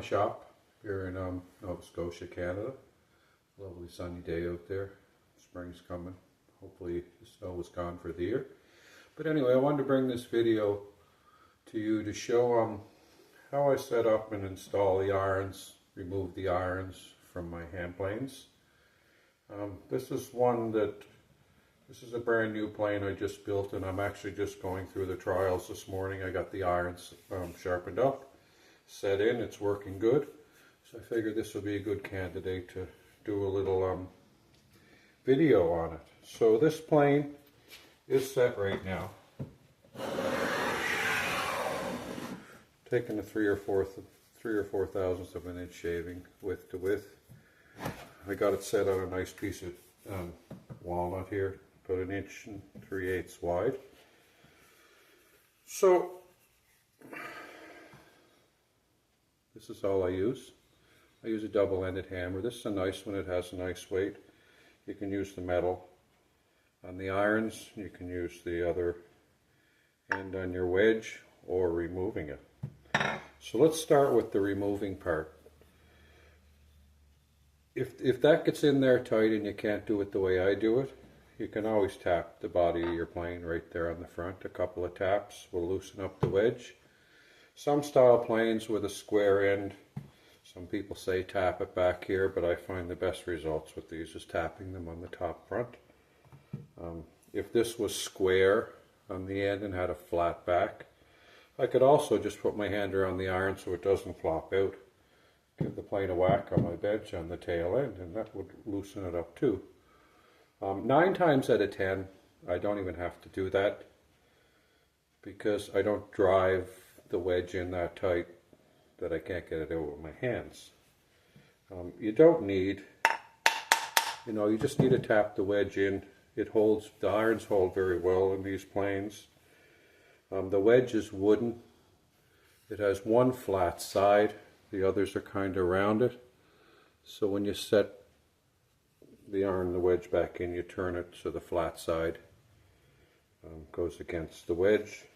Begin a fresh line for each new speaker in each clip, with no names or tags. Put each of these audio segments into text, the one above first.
Shop here in Nova Scotia, Canada. Lovely sunny day out there. Spring's coming. Hopefully the snow is gone for the year. But anyway, I wanted to bring this video to you to show how I set up and install the irons, remove the irons from my hand planes. This is a brand new plane I just built, and I'm actually just going through the trials this morning. I got the irons sharpened up, set in, it's working good. So I figured this would be a good candidate to do a little video on it. So this plane is set right now. Taking a 3 or 4 thousandths of an inch shaving width to width. I got it set on a nice piece of walnut here, about 1 3/8 inches wide. So this is all I use. I use a double-ended hammer. This is a nice one. It has a nice weight. You can use the metal on the irons. You can use the other end on your wedge or removing it. So let's start with the removing part. If that gets in there tight and you can't do it the way I do it, you can always tap the body of your plane right there on the front. A couple of taps will loosen up the wedge. Some style planes with a square end, some people say tap it back here, but I find the best results with these is tapping them on the top front. If this was square on the end and had a flat back, I could also just put my hand around the iron so it doesn't flop out. Give the plane a whack on my bench on the tail end, and that would loosen it up too. 9 times out of 10, I don't even have to do that because I don't drive the wedge in that tight that I can't get it out with my hands. You don't need, you just need to tap the wedge in. It holds, the irons hold very well in these planes. The wedge is wooden. It has one flat side. The others are kind of rounded. So when you set the iron, the wedge back in, you turn it so the flat side goes against the wedge.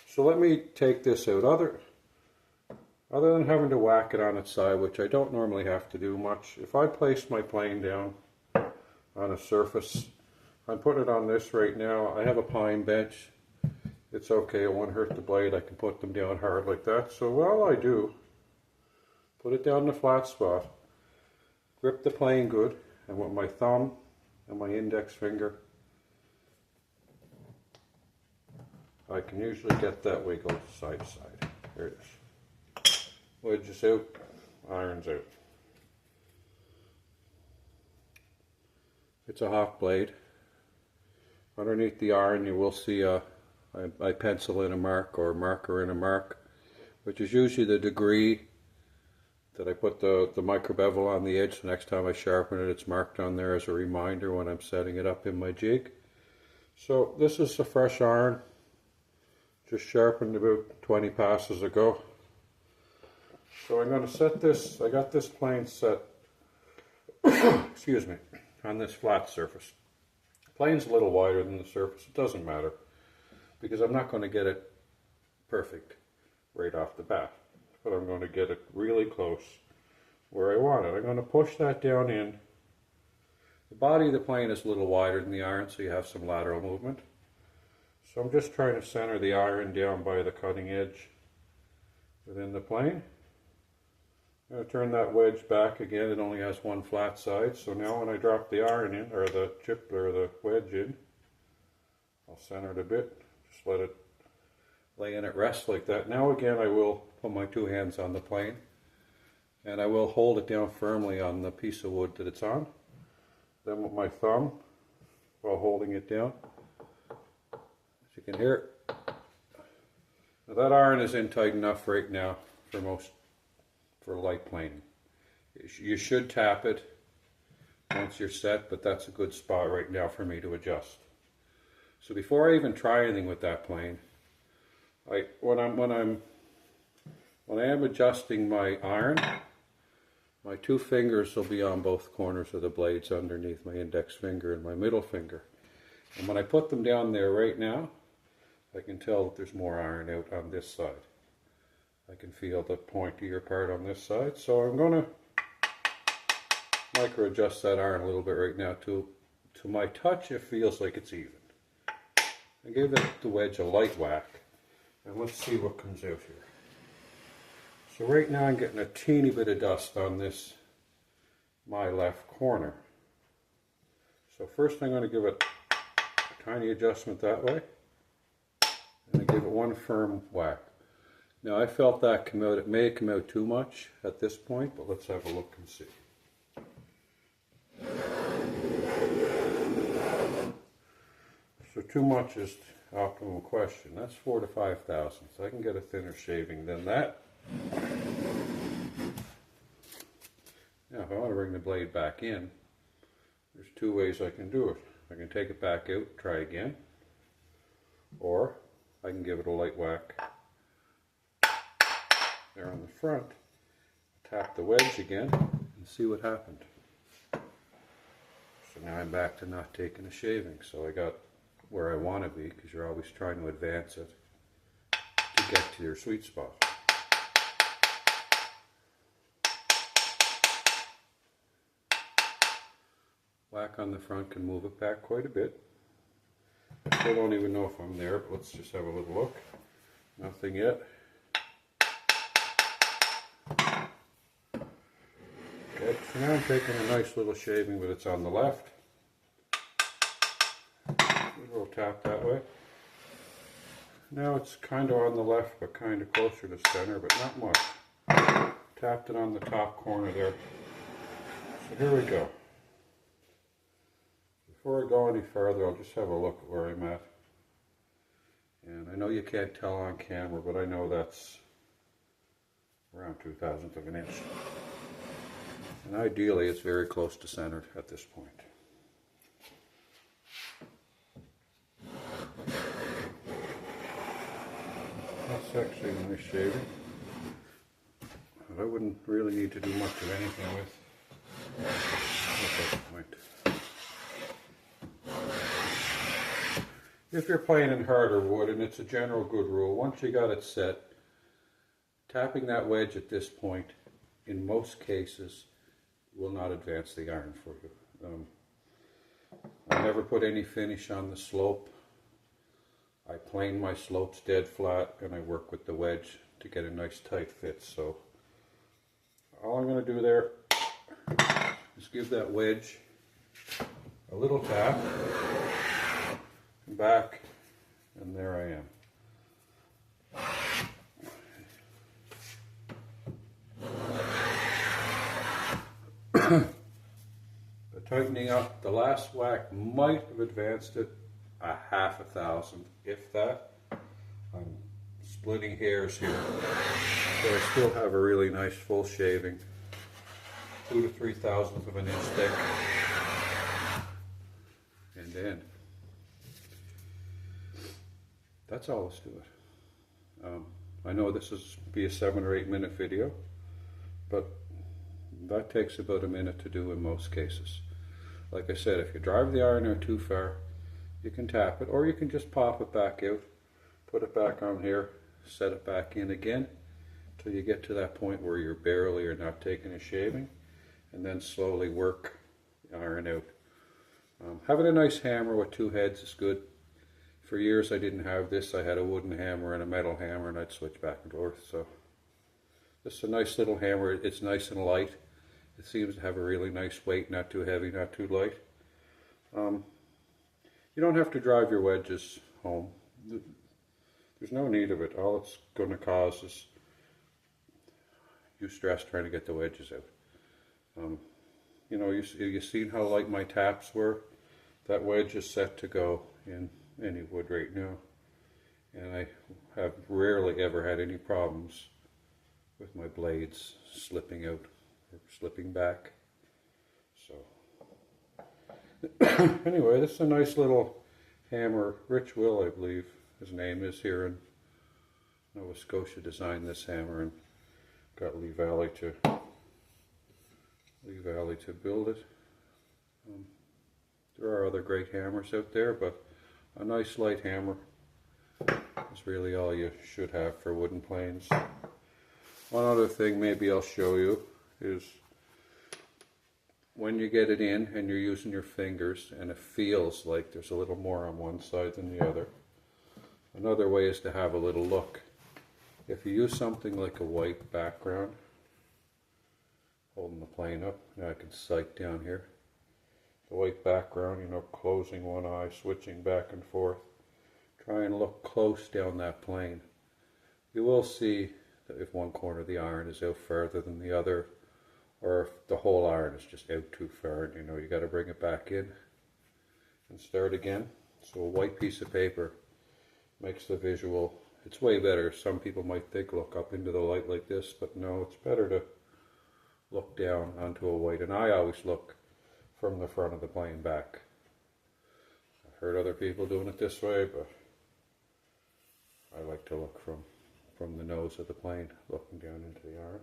So let me take this out. Other than having to whack it on its side, which I don't normally have to do much, if I place my plane down on a surface, I'm putting it on this right now. I have a pine bench. It's okay, it won't hurt the blade. I can put them down hard like that. So all I do, put it down in the flat spot, grip the plane good, and with my thumb and my index finger, I can usually get that wiggle side to side. There it is. Wedge is out, irons out. It's a hawk blade. Underneath the iron you will see I pencil in a mark or marker in a mark, which is usually the degree that I put the micro bevel on the edge. So next time I sharpen it, it's marked on there as a reminder when I'm setting it up in my jig. So this is a fresh iron, just sharpened about 20 passes ago. So I'm going to set this, I got this plane set, excuse me, on this flat surface. The plane's a little wider than the surface, it doesn't matter, because I'm not going to get it perfect right off the bat, but I'm going to get it really close where I want it. I'm going to push that down in. The body of the plane is a little wider than the iron, so you have some lateral movement. So I'm just trying to center the iron down by the cutting edge within the plane. I'm going to turn that wedge back again. It only has one flat side, so now when I drop the iron in, or the chip or the wedge in, I'll center it a bit, just let it lay in at rest like that. Now again I will put my 2 hands on the plane, and I will hold it down firmly on the piece of wood that it's on. Then with my thumb, while holding it down, as you can hear, now that iron is in tight enough right now for light planing. You should tap it once you're set, but that's a good spot right now for me to adjust. So before I even try anything with that plane, when I am adjusting my iron, my 2 fingers will be on both corners of the blades underneath my index finger and my middle finger. And when I put them down there right now, I can tell that there's more iron out on this side. I can feel the pointier part on this side, so I'm going to micro adjust that iron a little bit right now. To my touch, it feels like it's even. I gave the wedge a light whack, and let's see what comes out here. So right now I'm getting a teeny bit of dust on this, my left corner. So first I'm going to give it a tiny adjustment that way, and I give it one firm whack. Now I felt that come out, it may come out too much at this point, but let's have a look and see. So too much is the optimal question. That's 4 to 5 thousandths. I can get a thinner shaving than that. Now if I want to bring the blade back in, there's two ways I can do it. I can take it back out, try again, or I can give it a light whack there on the front, tap the wedge again, and see what happened. So now I'm back to not taking a shaving. So I got where I want to be, because you're always trying to advance it to get to your sweet spot. Whack on the front can move it back quite a bit. I still don't even know if I'm there, but let's just have a little look. Nothing yet. Okay, so now I'm taking a nice little shaving, but it's on the left. A little tap that way. Now it's kind of on the left, but kind of closer to center, but not much. Tapped it on the top corner there. So here we go. Before I go any further, I'll just have a look at where I'm at. And I know you can't tell on camera, but I know that's around 2/1000th of an inch. And ideally, it's very close to center at this point. That's actually a nice shaving. I wouldn't really need to do much of anything with at this point. If you're playing in harder wood, and it's a general good rule, once you got it set, tapping that wedge at this point, in most cases, will not advance the iron for you. I never put any finish on the slope. I plane my slopes dead flat, and I work with the wedge to get a nice tight fit. So all I'm going to do there is give that wedge a little tap, back, and there I am. The tightening up, the last whack might have advanced it a 0.5 if that. I'm splitting hairs here, so I still have a really nice full shaving, 2 to 3 thousandths of an inch thick, and then that's all let's do it. I know this is be a 7 or 8 minute video, but that takes about a minute to do in most cases. Like I said, if you drive the iron out too far, you can tap it, or you can just pop it back out, put it back on here, set it back in again, till you get to that point where you're barely or not taking a shaving, and then slowly work the iron out. Having a nice hammer with 2 heads is good. For years I didn't have this. I had a wooden hammer and a metal hammer, and I'd switch back and forth. So this is a nice little hammer. It's nice and light. It seems to have a really nice weight, not too heavy, not too light. You don't have to drive your wedges home. There's no need of it. All it's going to cause is you stress trying to get the wedges out. You know, you've seen how light my taps were. That wedge is set to go in any wood right now, and I have rarely ever had any problems with my blades slipping out or slipping back. So anyway, this is a nice little hammer. Rich Will, I believe his name is, here in Nova Scotia, designed this hammer and got Lee Valley to build it. There are other great hammers out there, but a nice light hammer is really all you should have for wooden planes. One other thing maybe I'll show you is when you get it in and you're using your fingers and it feels like there's a little more on one side than the other. Another way is to have a little look. If you use something like a white background, holding the plane up, now I can sight down here. The white background, you know, closing one eye, switching back and forth. Try and look close down that plane. You will see that if one corner of the iron is out further than the other, or if the whole iron is just out too far, you know, you got to bring it back in and start again. So a white piece of paper makes the visual, it's way better. Some people might think look up into the light like this, but no, it's better to look down onto a white, and I always look from the front of the plane back. I've heard other people doing it this way, but I like to look from the nose of the plane, looking down into the iron.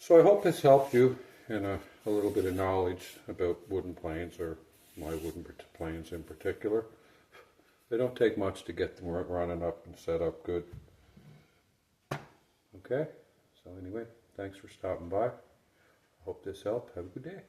So I hope this helped you in a little bit of knowledge about wooden planes, or my wooden planes in particular. They don't take much to get them running up and set up good. Okay, so anyway, thanks for stopping by. I hope this helped. Have a good day.